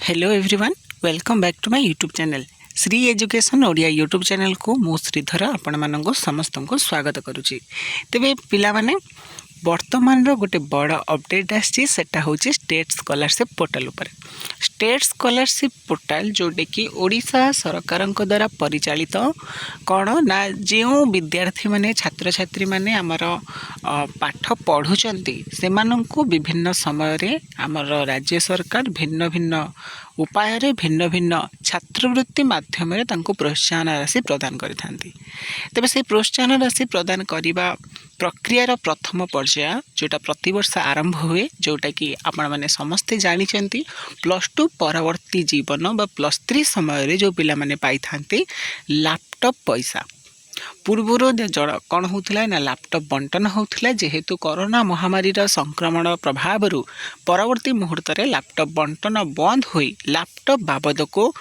Hello everyone welcome back to my YouTube channel Shri education Odia YouTube channel को मो श्रीधर आपण मानक समस्त को स्वागत करुच्ची। तेबे पिला माने वर्तमान गोटे बड़ अपडेट आसी सेटा होची स्टेट स्कॉलरशिप पोर्टल उपर। स्टेट स्कॉलरशिप पोर्टल जोटे कि ओडिशा सरकार द्वारा परिचालित कौन ना जो विद्यार्थी माने छात्र छात्री माने आमर पाठ पढ़ुचंती से विभिन्न समय रे आमर राज्य सरकार भिन्न भिन्न उपाय रे भिन्न भिन्न छात्रवृत्ति माध्यम रे तांको प्रोत्साहन राशि प्रदान करिथांती। तेबे से प्रोत्साहन राशि प्रदान करिबा प्रक्रियार प्रथम पर्याय जोटा प्रतिवर्ष आरंभ हुए जोटा कि आपण माने समस्ते जानी चंती +2 परवर्ती जीवन बा +3 समय रे जो पिला माने पाई थांती लैपटॉप पैसा पूर्वर कौन होता ना लैपटॉप बंटन होता जेहेतु कोरोना महामारी संक्रमण प्रभाव परवर्ती मुहूर्त रे लैपटॉप बंटन बंद हो लैपटॉप बाबद को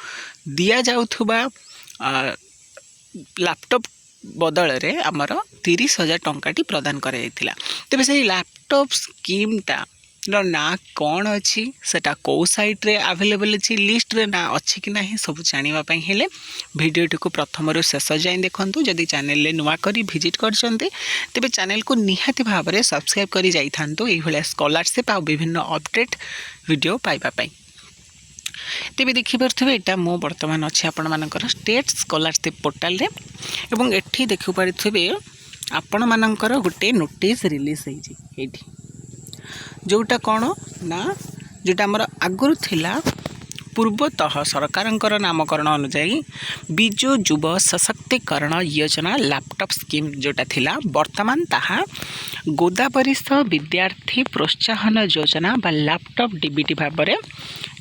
दिया जाउथुबा लैपटॉप बदल रे आमर 30,000 टंकाटी प्रदान करा जायतिला। तेबे से लैपटॉप स्कीम टा ना कौन अच्छी सेटा कौ साइट रे अवेलेबल अच्छी लिस्ट रे ना अच्छी कि नहीं सब जानिबा पई हेले वीडियोटी को प्रथम रो शेष जाए देखंतु। जदि चैनल ले नुआ करी विजिट करछन्ते तेबे चैनल को निहाती भाव रे सब्सक्राइब करी जाइथांतु एही भले स्कॉलरशिप आ विभिन्न अपडेट वीडियो पाइबा पई। तेबे देखि परथिबे एटा मो वर्तमान अछि आपण मानकर स्टेट स्कॉलरशिप पोर्टल रे एवं एठी देखि परथिबे आपण मानकर गुटे नोटिस रिलीज होई जी एठी जोटा कौन ना जोटा आमर आगुरी थिला पूर्वतः सरकार नामकरण अनुजाई बिजु युव सशक्तिकरण योजना लैपटॉप स्कीम जोटा थिला वर्तमान ताहा गोदावरीस्थ विद्यार्थी प्रोत्साहन योजना बा लैपटॉप डीबीटी भाव में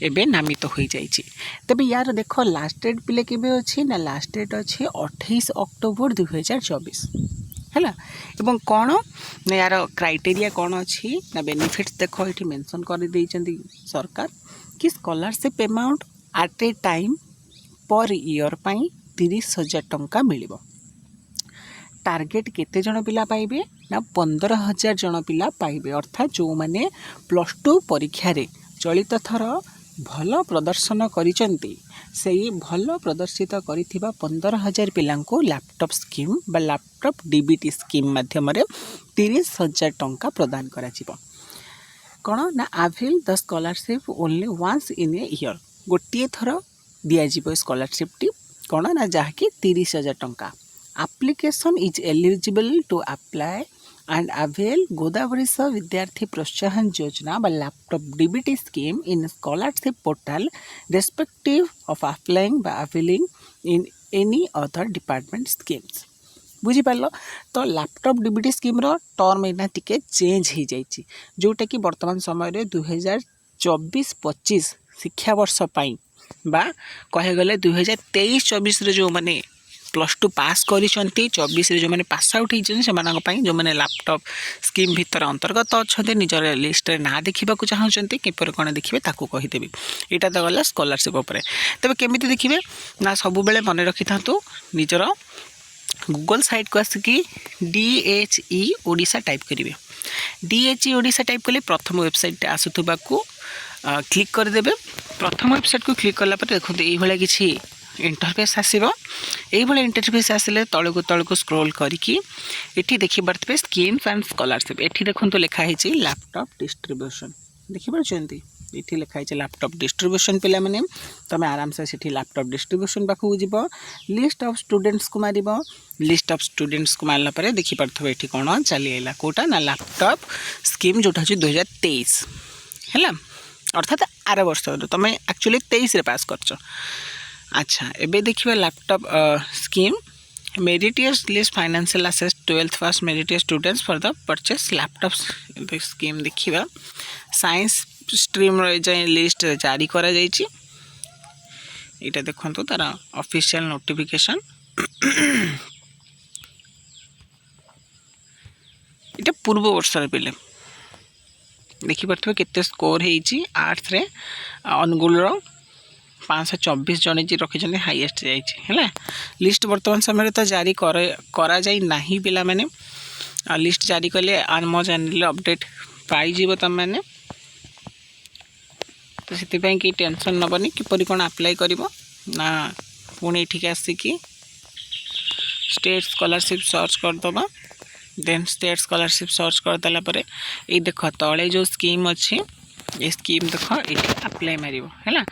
एबे नामित हो जाइए। तबे यार देख लास्ट डेट पिले केबे अछि ना लास्ट डेट अछि 28 अक्टोबर 2024 है एवं कौन ना यार क्राइटेरिया कौन अच्छी ना बेनिफिट्स देख ये मेंशन कर देइचंदी सरकार कि scholarship amount at a time per year पाई 30,000 टंका मिलिबो। टार्गेट केते जन पिला पाइबे ना 15,000 जन पिला पाइबे अर्थात जो माने +2 परीक्षा रे चलित थर भल प्रदर्शन करिचंती सेही भल प्रदर्शित करिथिबा 15,000 पिलांको लैपटॉप स्कीम बा लैपटॉप डीबीटी स्कीम माध्यम रे 30,000 टंका प्रदान करा जिवो। कौन ना avail the scholarship only once in a year गोटे थर दिया जिवो स्कॉलरशिप टी कौन ना जहाँकि 30,000 टंका। Application is eligible to apply and avail Godavari Vidyarthi Protsahan Yojana बा laptop DBT scheme in scholarship portal respective of applying बा availing in any other department schemes. बुझिपार तो लैपटॉप डीबीटी स्कीम रो टर्म एना टिके चेंज हो जाइए जोटा कि वर्तमान समय रे 2024-25 शिक्षा वर्ष पाई बा कहे गले 2023-24 रे जो माने +2 पास करिसंती 24 रे जो माने पास आउट होइछन से मानक पई जो माने लैपटॉप स्कीम भीतर अंतर्गत अच्छे निजर लिस्ट रे ना देखिबा को चाहउचंती किपर कोन देखिबे ताकू कहि देबी। एटा त गला स्कॉलरशिप ऊपर तबे केमिति देखिबे ना सब बेले मने रखि थांतु निजर गूगल साइट को आसिकी DHE ओडिशा टाइप करिवे। DHE ओडिशा टाइप कले प्रथम वेबसाइट आसुथबा को क्लिक कर देबे। प्रथम वेबसाइट को क्लिक करला पर देखो एई भला किछि इंटरफेस आसीबो। एई भला इंटरफेस आसिले तळको स्क्रॉल करिकी एठी देखि बर्तबे स्कीम्स एंड स्कॉलरशिप एठी देखंतो लिखा हिची लैपटॉप डिस्ट्रीब्यूशन देखि परछंती एठी लिखा हिची लैपटॉप डिस्ट्रीब्यूशन पिला माने तमे आराम से सेठी लैपटॉप डिस्ट्रीब्यूशन पाखु जिवो लिस्ट ऑफ स्टूडेंट्स को मारिबो। लिस्ट ऑफ स्टूडेंट्स को मारला परे देखि परथबे एठी कोन चली आइला कोटा ना लैपटॉप स्कीम जोटा छि 2023 हैला अर्थात 8 वर्ष तमे एक्चुअली 23 रे पास करछो। अच्छा एबे देखिबा laptop scheme meritorious list financial assess 12th pass meritorious students for the purchase laptop scheme देखिबा साइंस स्ट्रीम रे जाय लिस्ट जारी करा जायछि। एटा देखंतो तारा ऑफिशियल नोटिफिकेशन एटा पूर्व वर्ष रे पिले देखि परथबे केते स्कोर हेछि आर्ट्स रे अनुगुल रो 524 जन जी रखी हाईएस्ट जाइए लिस्ट वर्तमान समय तो जारी करा जाई नहीं पिला माने लिस्ट जारी कले आम चैनल अपडेट पाई तुम मैंने तो से कि टेंशन नबनी किपरि कौन अप्लाई करिवो ना पुणी एठिक आसिकी स्टेट स्कॉलरशिप सर्च करदबा देन स्टेट स्कॉलरशिप सर्च करदेला परे ये देख तले जो स्कीम अच्छी ये स्कीम देख ये अप्लाई मार है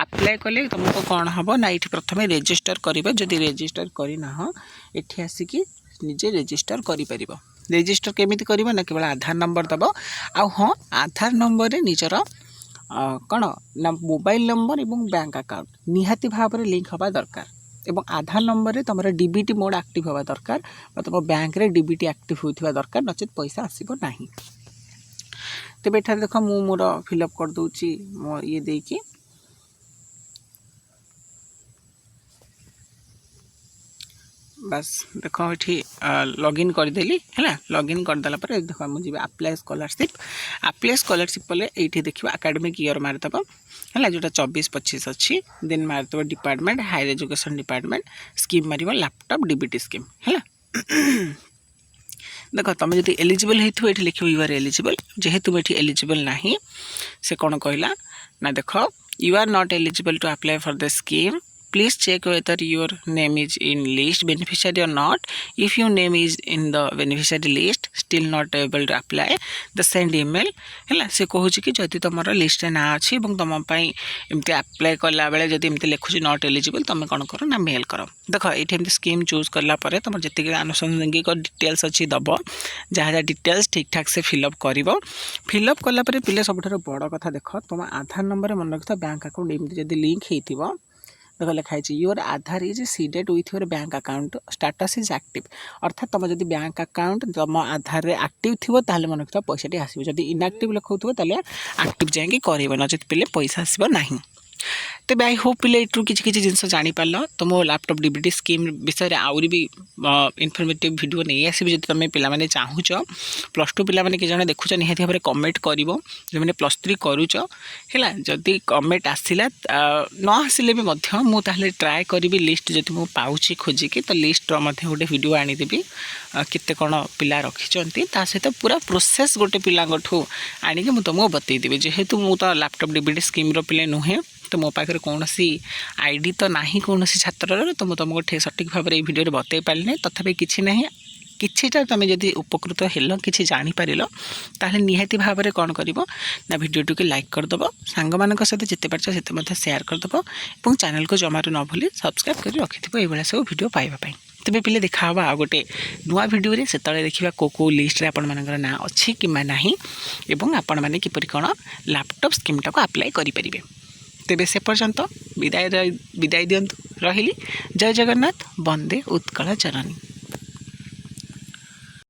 अप्लाई कले तुमको कौन हम ना ये प्रथम रेजिस्टर करेंगे जदि रेजिस्टर करना ये आसिकी निजे रेजिस्टर कर रेजिस्टर केमिति करिवो ना केवल आधार नंबर दब आ हाँ आधार नंबर रे निजर कौन ना मोबाइल नंबर एवं बैंक अकाउंट निहाती भाव में लिंक हवा दरकार एवं आधार नंबर रे तुम डीबीटी मोड एक्टिव हवा दरकार तुम बैंक रे डीबीटी एक्टिव होता दरकार नचेत पैसा आसब ना। तेज ये देख मु मोर फिलअप कर दूची मो ये देकी बस देख ये लॉगिन करदेली है लॉगिन करदेला देख मुझे अप्लाई स्कॉलरशिप पले ये देखिए एकेडमिक ईयर मारिदेव है जोटा 24-25 अच्छी देन मारिदेव department higher education department scheme मारिव लैपटॉप डीबीटी स्कीम है देख तुम जब एलिजिबल होती ये लिख यू आर एलिजिबल जेहेतु ये एलिजिबल ना से कौन कहला ना देख you are not eligible to apply for the scheme please check whether your name is in list beneficiary or not. If your name is in the beneficiary list still not able to apply the send email है से कहूँ कि जदि तुम list ना अच्छी तुम एमती अप्लाई कला बेले जब एमती लिखुची नॉट एलिजिबल तुम कौन कर ना मेल कर देख ये स्कीम चूज कलापर तुम जी आनुषंगिक डिटेल्स अच्छी दब जहाँ जहाँ डिटेल्स ठीक ठाक से फिलअप कर फिलअप कलापर पिले सब बड़ कथा देख तुम आधार नंबर मन रखा बैंक अकाउंट एमती जब लिंक हो देख लिखाई your Aadhaar is seeded with your bank account status is active अर्थात तुम जब बैंक अकाउंट तुम आधार रे एक्टिव थी ताले मन रखा पैसाटी आसो जब इनएक्टिव लिखाऊ ताले एक्टिव जाएंगे कर नचेत पिले पैसा आसब ना। तेज आई होप पिले यू किसी जिन जापार तो मो लैपटॉप डीबीटी स्कीम विषय आहरी भी इनफर्मेटिव वीडियो नहीं आसबि जब तुम पे चाहूच +2 पिला कि जन देखुच निहाती भाव में कमेंट कर जो मैंने +3 करुच है जदि कमेंट आसला न आसिले भी मुझे ट्राए करी लिस्ट जब मुझे पाँच खोजिकी तो लिस्ट गोटे वीडियो आनीदेवी केते कौन पिला रखी सहित पूरा प्रोसेस गोटे पिलाठू आणिकी मुझे तुमको बतईदेवी जेहेतु मुझे लैपटॉप डीबीटी स्कीम रे नुहे तो मो पाखे कौन आईडी तो ना कौन छात्र तो मुझे तुमको सठिक भाव में भिडियो बतई पारे तथापि किसी ना किछिटा तुम जब उपकृत हेल कि जापर ताहले निहाती भाव में कौन कर भिडियो के लाइक करदेव सांग मान सहित जिते पार्छ से सेयार करदेव और चैनल को जमारू न भूली सब्सक्राइब कर रखिथ ये सब भिडियो पाइबापी। तेज पे देखा आ गोटे नुआ भिडियो से देखा को लिस्ट आपण मानकर ना अच्छी कि ना आपण मैंने किपरि कौन लैपटॉप स्कीम टाक अप्लाई करेंगे। तेबे से पर्यंत विदाय दिंतु रही जय जगन्नाथ वंदे उत्कल जननी।